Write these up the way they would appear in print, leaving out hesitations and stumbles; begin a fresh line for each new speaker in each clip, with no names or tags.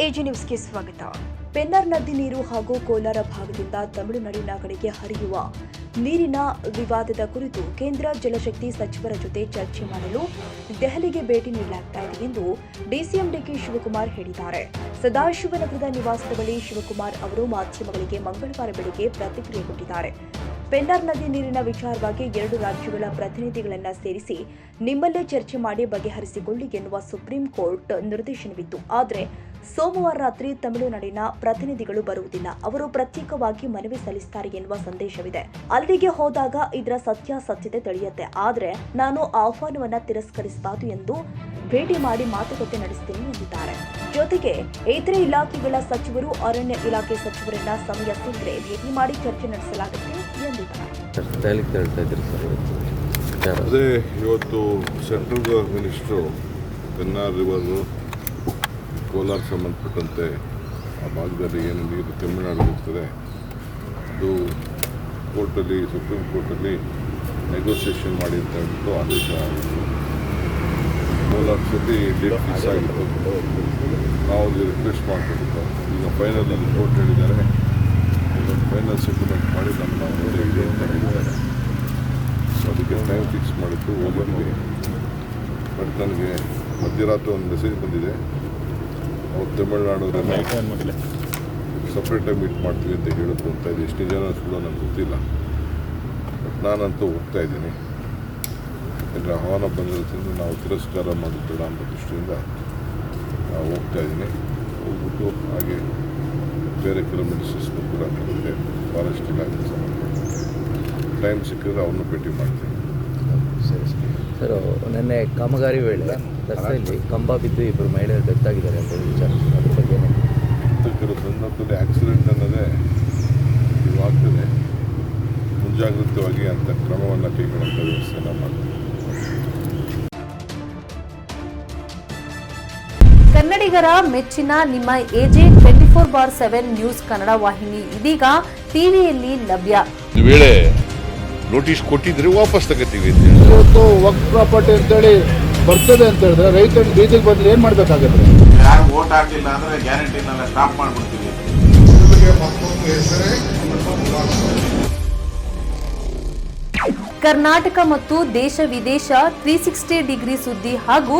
AG ನ್ಯೂಸ್ಗೆ ಸ್ವಾಗತ. ಪೆನ್ನರ್ ನದಿ ನೀರು ಹಾಗೂ ಕೋಲಾರ ಭಾಗದಿಂದ ತಮಿಳುನಾಡಿನ ಕಡೆಗೆ ಹರಿಯುವ ನೀರಿನ ವಿವಾದದ ಕುರಿತು ಕೇಂದ್ರ ಜಲಶಕ್ತಿ ಸಚಿವರ ಜೊತೆ ಚರ್ಚೆ ಮಾಡಲು ದೆಹಲಿಗೆ ಭೇಟಿ ನೀಡಲಾಗುತ್ತಿದೆ ಎಂದು ಡಿಸಿಎಂ ಡಿಕೆ ಶಿವಕುಮಾರ್ ಹೇಳಿದ್ದಾರೆ. ಸದಾಶಿವನಗರದ ನಿವಾಸದ ಬಳಿ ಶಿವಕುಮಾರ್ ಅವರು ಮಾಧ್ಯಮಗಳಿಗೆ ಮಂಗಳವಾರ ಬೆಳಗ್ಗೆ ಪ್ರತಿಕ್ರಿಯೆ ಕೊಟ್ಟಿದ್ದಾರೆ. ಪೆನ್ನರ್ ನದಿ ನೀರಿನ ವಿಚಾರವಾಗಿ 2 ರಾಜ್ಯಗಳ ಪ್ರತಿನಿಧಿಗಳನ್ನು ಸೇರಿಸಿ ನಿಮ್ಮಲ್ಲೇ ಚರ್ಚೆ ಮಾಡಿ ಬಗೆಹರಿಸಿಕೊಳ್ಳಿ ಎನ್ನುವ ಸುಪ್ರೀಂ ಕೋರ್ಟ್ ನಿರ್ದೇಶನವಿತ್ತು. ಆದರೆ ಸೋಮವಾರ ರಾತ್ರಿ ತಮಿಳುನಾಡಿನ ಪ್ರತಿನಿಧಿಗಳು ಬರುವುದಿಲ್ಲ, ಅವರು ಪ್ರತ್ಯೇಕವಾಗಿ ಮನವಿ ಸಲ್ಲಿಸುತ್ತಾರೆ ಎನ್ನುವ ಸಂದೇಶವಿದೆ. ಅಲ್ಲಿಗೆ ಹೋದಾಗ ಇದರ ಸತ್ಯಾಸತ್ಯತೆ ತಿಳಿಯುತ್ತೆ. ಆದರೆ ನಾನು ಆಹ್ವಾನವನ್ನ ತಿರಸ್ಕರಿಸಬಾರದು ಎಂದು ಭೇಟಿ ಮಾಡಿ ಮಾತುಕತೆ ನಡೆಸುತ್ತೇನೆ ಎಂದಿದ್ದಾರೆ. ಜೊತೆಗೆ ಇತರೆ ಇಲಾಖೆಗಳ ಸಚಿವರು, ಅರಣ್ಯ ಇಲಾಖೆ ಸಚಿವರನ್ನ ಸಮಯ ಸಿಕ್ಕರೆ ಭೇಟಿ ಮಾಡಿ ಚರ್ಚೆ ನಡೆಸಲಾಗುತ್ತೆ ಎಂದಿದ್ದಾರೆ.
ಅದೇ ಇವತ್ತು central minister Pennar river Kolar ಸಂಬಂಧಪಟ್ಟಂತೆ ಆ ಭಾಗದಲ್ಲಿ ಏನು ನೀರು ತಮಿಳುನಾಡು ಇರ್ತದೆ ಅದು ಕೋರ್ಟಲ್ಲಿ, ಸುಪ್ರೀಂ ಕೋರ್ಟಲ್ಲಿ ನೆಗೋಸಿಯೇಷನ್ ಮಾಡಿ ಅಂತ ಹೇಳ್ಬಿಟ್ಟು ಆದೇಶ ಕೋಲಾರ ಸತಿ ಡೇಟ್ ಫಿಕ್ಸ್ ಆಗಿತ್ತು. ನಾವು ರಿಕ್ವೆಸ್ಟ್ ಮಾಡ್ಕೊಂಡಿದ್ದು ಈಗ ಫೈನಲ್ ಕೋರ್ಟ್ ಹೇಳಿದ್ದಾರೆ, ಇದೊಂದು ಫೈನಲ್ ಸೆಟಲ್ಮೆಂಟ್ ಮಾಡಿ ನಮ್ಮ ಇದೆ ಅಂತ ಹೇಳಿದ್ದಾರೆ. ಸೊ ಅದಕ್ಕೆ ಟೈಮ್ ಫಿಕ್ಸ್ ಮಾಡಿದ್ದು ಹೋಗಿದ್ವಿ. ಬಟ್ ನನಗೆ ಮಧ್ಯರಾತ್ರಿ ಒಂದು ಮೆಸೇಜ್ ಬಂದಿದೆ, ಅವ್ರು ತಮಿಳುನಾಡೋರನ್ನ ಸಪ್ರೇಟಾಗಿ ಮೀಟ್ ಮಾಡ್ತೀವಿ ಅಂತ ಹೇಳೋದು ಹೋಗ್ತಾ ಇದೆ. ಎಷ್ಟು ಜನ ಕೂಡ ನನಗೆ ಗೊತ್ತಿಲ್ಲ, ಬಟ್ ನಾನಂತೂ ಹೋಗ್ತಾ ಇದ್ದೀನಿ. ಯಾಕಂದರೆ ಆಹ್ವಾನ ಬಂದಿರೋದ್ರಿಂದ ನಾವು ತಿರಸ್ಕಾರ ಮಾಡುತ್ತಿಲ್ಲ ಅನ್ನೋ ದೃಷ್ಟಿಯಿಂದ ನಾವು ಹೋಗ್ತಾ ಇದ್ದೀನಿ. ಹೋಗ್ಬಿಟ್ಟು ಹಾಗೆ ಬೇರೆ ಕೆಲವು ಮಿನಿಸ್ಟರ್ಸ್ಗೂ ಕೂಡ ಕಲಿತೆ ಫಾರೆಸ್ಟ್ ಇಲಾಖೆ ಸಂಬಂಧ ಟೈಮ್ ಸಿಕ್ಕಿದ್ರೆ ಅವ್ರನ್ನ ಭೇಟಿ ಮಾಡ್ತೀನಿ.
ಸರ್, ನಿನ್ನೆ ಕಾಮಗಾರಿ ವೇಳೆ ರಸ್ತೆಯಲ್ಲಿ ಕಂಬ ಬಿದ್ದು 2 ಮಹಿಳೆಯರು ಡೆತ್ ಆಗಿದ್ದಾರೆ ಅಂತ ವಿಚಾರ, ಅದ್ರ ಬಗ್ಗೆ
ಕೆಲವು ಸಂದರ್ಭದಲ್ಲಿ ಆಕ್ಸಿಡೆಂಟ್ ಅನ್ನೋದೇ ಇವಾಗ್ತದೆ. ಮುಂಜಾಗ್ರತವಾಗಿ ಅಂಥ ಕ್ರಮವನ್ನು ಕೈಗೊಳ್ಳುವಂಥ ವ್ಯವಸ್ಥೆಯನ್ನು ಮಾಡ್ತೀವಿ.
ಕನ್ನಡಿಗರ ಮೆಚ್ಚಿನ ನಿಮ್ಮ ಎಜೆ 24/7 ನ್ಯೂಸ್ ಕನ್ನಡ ವಾಹಿನಿ ಇದೀಗ ಟಿವಿಯಲ್ಲಿ ಲಭ್ಯ.
ಈ ವೇಳೆ ನೋಟಿಸ್ ಕೊಟ್ಟಿದ್ರೆ ವಾಪಸ್ ತಗೋತೀವಿ.
ಇವತ್ತು ವಕ್ಫ್ ಪ್ರಾಪರ್ಟಿ ಅಂತೇಳಿ ಬರ್ತದೆ ಅಂತ ಹೇಳಿದ್ರೆ ರೈತರು ಬೀದಿಗೆ ಬಂದ್ರೆ ಏನ್ ಮಾಡ್ಬೇಕಾಗತ್ತೆ?
ಯಾರು ವೋಟ್ ಹಾಕಿಲ್ಲ ಅಂದ್ರೆ ಗ್ಯಾರಂಟಿನೆಲ್ಲ ಸ್ಟಾಪ್ ಮಾಡ್ಬಿಡ್ತೀವಿ.
ಕರ್ನಾಟಕ ಮತ್ತು ದೇಶ ವಿದೇಶ 360 ಡಿಗ್ರಿ ಸುದ್ದಿ ಹಾಗೂ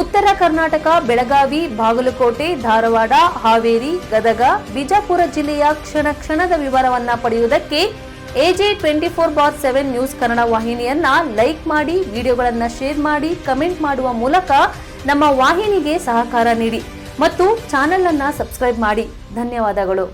ಉತ್ತರ ಕರ್ನಾಟಕ, ಬೆಳಗಾವಿ, ಬಾಗಲಕೋಟೆ, ಧಾರವಾಡ, ಹಾವೇರಿ, ಗದಗ, ಬಿಜಾಪುರ ಜಿಲ್ಲೆಯ ಕ್ಷಣ ಕ್ಷಣದ ವಿವರವನ್ನ ಪಡೆಯುವುದಕ್ಕೆ ಎಜೆ 24/7 ನ್ಯೂಸ್ ಕನ್ನಡ ವಾಹಿನಿಯನ್ನ ಲೈಕ್ ಮಾಡಿ, ವಿಡಿಯೋಗಳನ್ನ ಶೇರ್ ಮಾಡಿ, ಕಮೆಂಟ್ ಮಾಡುವ ಮೂಲಕ ನಮ್ಮ ವಾಹಿನಿಗೆ ಸಹಕಾರ ನೀಡಿ ಮತ್ತು ಚಾನೆಲ್ ಅನ್ನ ಸಬ್ಸ್ಕ್ರೈಬ್ ಮಾಡಿ. ಧನ್ಯವಾದಗಳು.